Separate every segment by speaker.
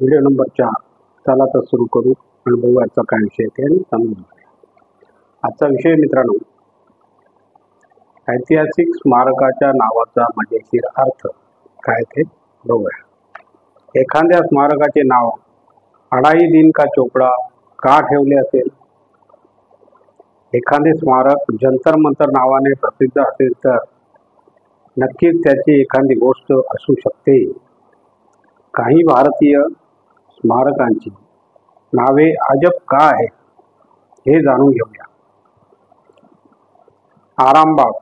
Speaker 1: Video number 4. चला तर सुरू करू आणि बघू आजचा काय विषय आहे आणि समजून घेऊया. आजचा विषय मित्रांनो, ऐतिहासिक स्मारकाच्या नावाचा मजेशीर अर्थ काय ते बघूया. एखाद्या स्मारकाचे नाव अढाई दिन का चोपडा का ठेवले असेल? एखादे स्मारक जंतर मंतर नावाने प्रसिद्ध असेल तर नक्कीच त्याची एखादी गोष्ट असू शकते. काही भारतीय स्मारकांची नावे अजब का आहेत हे जाणून घेऊया. आरामबाग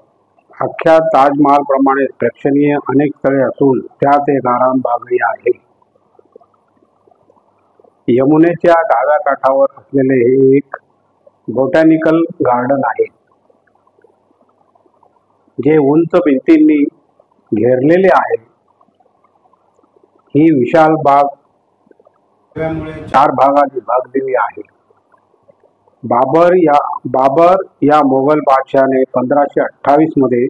Speaker 1: अख्ख्या ताजमहाल प्रमाणे प्रेक्षणीय अनेक स्थळे असून त्यात एक आरामबागही आहे. यमुनेच्या डाव्या काठावर असलेले हे एक बोटॅनिकल गार्डन आहे, जे उंच भिंतींनी घेरलेले आहे. ही विशाल बाग 4 भागात विभागलेली आहे. बाबर या मोगल बादशाहाने 1528 मध्ये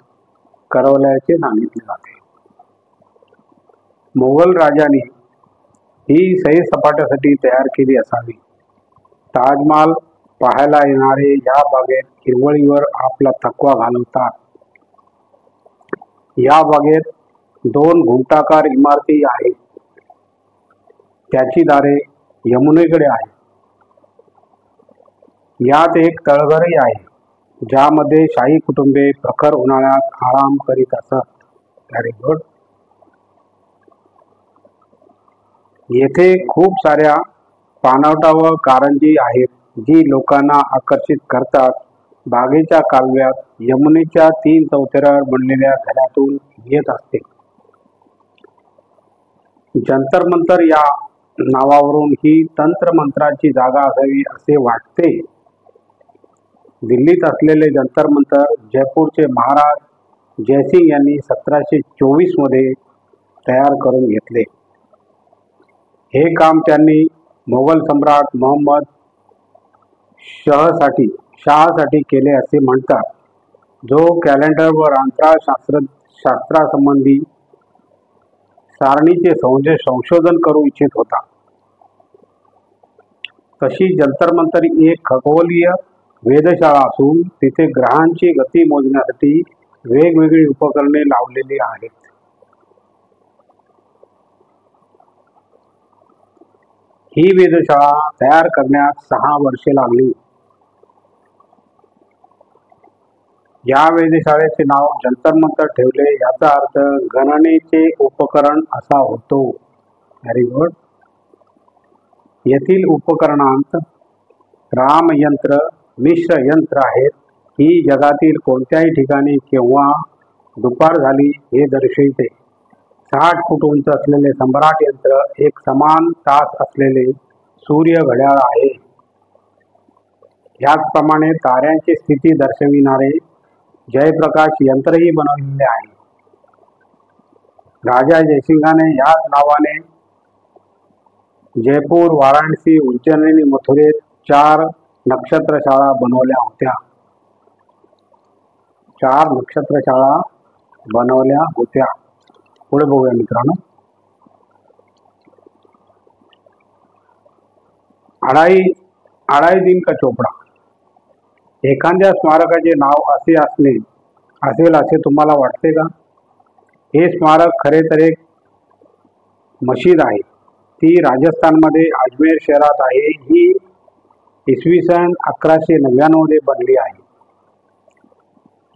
Speaker 1: करवल्याचे सांगितले जाते. मोगल राजांनी ही सैरसपाट्यासाठी तयार केली असावी. ताजमहाल पाहायला येणारे या बागेत हिरवळीवर आपला थकवा घालवतात. या बागेत 2 घुमटाकार इमारती आहेत. त्याची दारे यमुनेकडे आहे. यात एक तळघरही आहे, ज्यामध्ये शाही कुटुंबे प्रखर उन्हाळ्यात आराम करीत असत. Very good. येथे खूप साऱ्या पाणवठा व कारंजी आहेत, जी लोकांना आकर्षित करतात. बागेच्या कालव्यात यमुनेच्या 3 चौथऱ्यावर बनलेल्या घरातून येत असते. जंतर मंतर या नावावरून ही तंत्रमंत्राची जागा असावी असे वाटते. दिल्लीत असलेले जंतर मंतर जयपूरचे महाराज जयसिंग यांनी 1724 मध्ये तयार करून घेतले. हे काम त्यांनी मोगल सम्राट मोहम्मद शहासाठी केले असे म्हणतात, जो कॅलेंडर व अंतराळ शास्त्रासंबंधी सारणीचे संशोधन करू इच्छित होता. तशी जंतर मंतर एक खगोलीय वेधशाळा असून तिथे ग्रहांची गती मोजण्यासाठी वेगवेगळी उपकरणे लावलेली आहेत. ही वेधशाळा तयार करण्यास 6 वर्षे लागली. या वेधशाळेचे नाव जंतर मंतर ठेवले, याचा अर्थ गणनेचे उपकरण असा होतो. Very good. येथील उपकरणांत रामयंत्र, मिश्र यंत्र आहेत. ही जगातील कोणत्याही ठिकाणी केव्हा दुपार झाली हे दर्शविते. 60 फूट उंच असलेले सम्राट यंत्र एक समान तास असलेले सूर्य घड्याळ आहे. याचप्रमाणे ताऱ्यांची स्थिती दर्शविणारे जयप्रकाश यंत्रही बनवलेले आहे. राजा जयसिंहाने याच नावाने जयपूर, वाराणसी, उज्जैन आणि मथुरेत 4 नक्षत्रशाळा बनवल्या होत्या. 4 नक्षत्रशाळा बनवल्या होत्या. पुढे बघूया मित्रांनो. अढाई दिन का चोपडा. एखाद्या स्मारकाचे नाव असेल असे तुम्हाला वाटते का? हे स्मारक खरे तर एक मशीद आहे. ती राजस्थानमध्ये अजमेर शहरात आहे. ही इसवी सन 1199 मध्ये बनली आहे.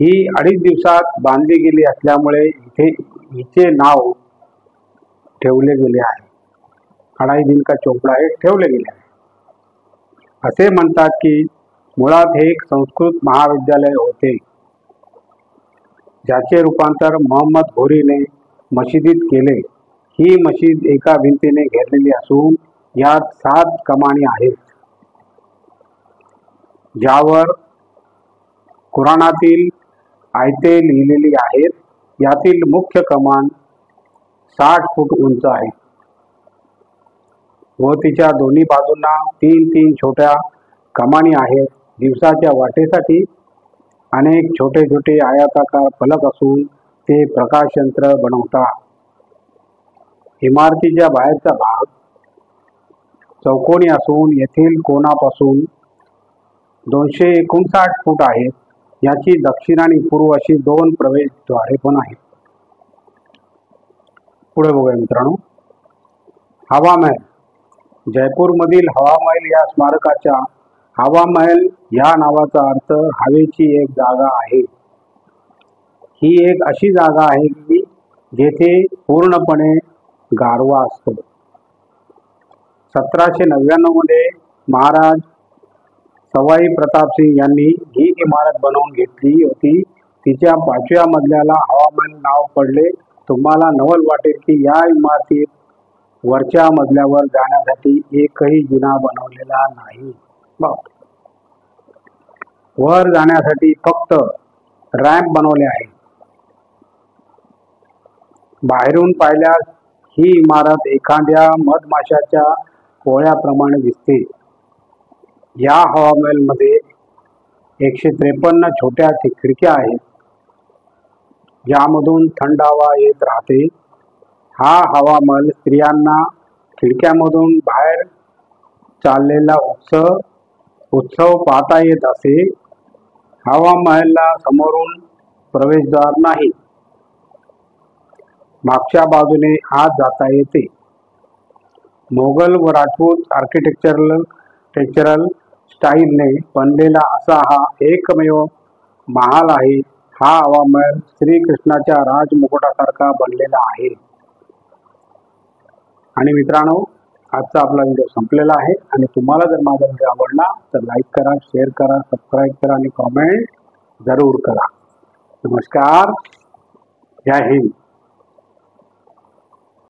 Speaker 1: ही 2.5 दिवसात बांधली गेली असल्यामुळे हिचे नाव ठेवले गेले आहे. अढाई दिन का चोपडा हे ठेवले गेले आहे. असे म्हणतात की मुळात हे एक संस्कृत महाविद्यालय होते, ज्याचे रूपांतर मोहम्मद घोरीने मशिदीत केले. ही मशीद एका भिंतीने घेरलेली असून यात 7 कमानी आहेत, ज्यावर कुराणातील आयते लिहिलेली आहेत. यातील मुख्य कमान 60 फूट उंच आहे व तिच्या दोन्ही बाजूंना 3 छोट्या कमानी आहेत. दिवसाच्या वाटेसाठी अनेक छोटे छोटे आयताकार फलक असून ते प्रकाशयंत्र बनवतात. इमारतीच्या बाहेरचा भाग चौकोनी असून येथील कोनापासून 259 फूट आहेत. याची दक्षिण आणि पूर्व अशी 2 प्रवेशद्वारे पण आहेत. पुढे बघूया मित्रांनो, हवा महल. जयपूरमधील हवा महल या स्मारकाच्या हवा महल या नावाचा अर्थ हवेची एक जागा आहे. ही एक अशी जागा आहे की जेथे पूर्णपणे गारवा असतो. 1799 मध्ये महाराज सवाई प्रतापसिंग यांनी ही इमारत बनवून घेतली होती. तिच्या 5व्या मजल्याला हवा महल नाव पडले. तुम्हाला नवल वाटेल की या इमारतीत वरच्या मजल्यावर जाण्यासाठी एकही जिना बनवलेला नाही. वर जाण्यासाठी फक्त रॅम्प बनवले आहे. बाहेरून पाहिल्यास ही इमारत एखाद्या मधमाशाच्या पोळ्याप्रमाणे दिसते. या हवा महल मध्ये 153 छोट्या खिडक्या आहेत ज्यामधून थंड हवा येत राहते. हा हवा महल स्त्रियांना खिडक्यामधून बाहेर चाललेला उत्सव पाहता येत असे. हवा महलला समोरून प्रवेशद्वार नाही. मागच्या बाजूने आत जाता येते. मोगल व राजपूत आर्किटेक्चरल स्टाईलने बनलेला असा हा एकमेव महाल आहे. हा हवा महल श्रीकृष्णाच्या राजमुकुटासारखा बनलेला आहे. आणि मित्रांनो, आजचा आपला व्हिडिओ संपलेला आहे. आणि तुम्हाला जर माझा व्हिडिओ आवडला तर लाईक करा, शेअर करा, सबस्क्राईब करा आणि कॉमेंट जरूर करा. नमस्कार. जय हिंद.